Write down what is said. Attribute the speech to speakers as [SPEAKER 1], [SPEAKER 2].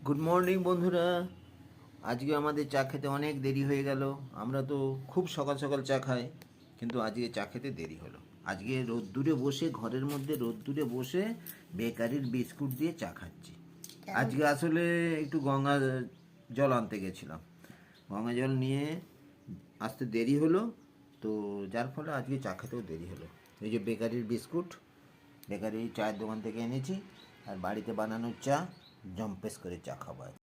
[SPEAKER 1] Good morning বন্ধুরা। আজকে আমাদের চা খেতে অনেক দেরি হয়ে গেল। আমরা তো খুব সকাল সকাল চা খাই, কিন্তু আজকে চা খেতে দেরি হলো। আজকে রোদ্দুরে বসে, ঘরের মধ্যে রোদ্দুরে বসে বেকারির বিস্কুট দিয়ে চা খাচ্ছি। আজকে আসলে একটু গঙ্গা জল আনতে গেছিলাম, গঙ্গা জল নিয়ে আসতে দেরি হলো, তো যার ফলে আজকে চা খেতেও দেরি হলো। এই যে বেকারির বিস্কুট, বেকারি চায়ের দোকান থেকে এনেছি, আর বাড়িতে বানানো চা, জম্পেস করে চা খাবো।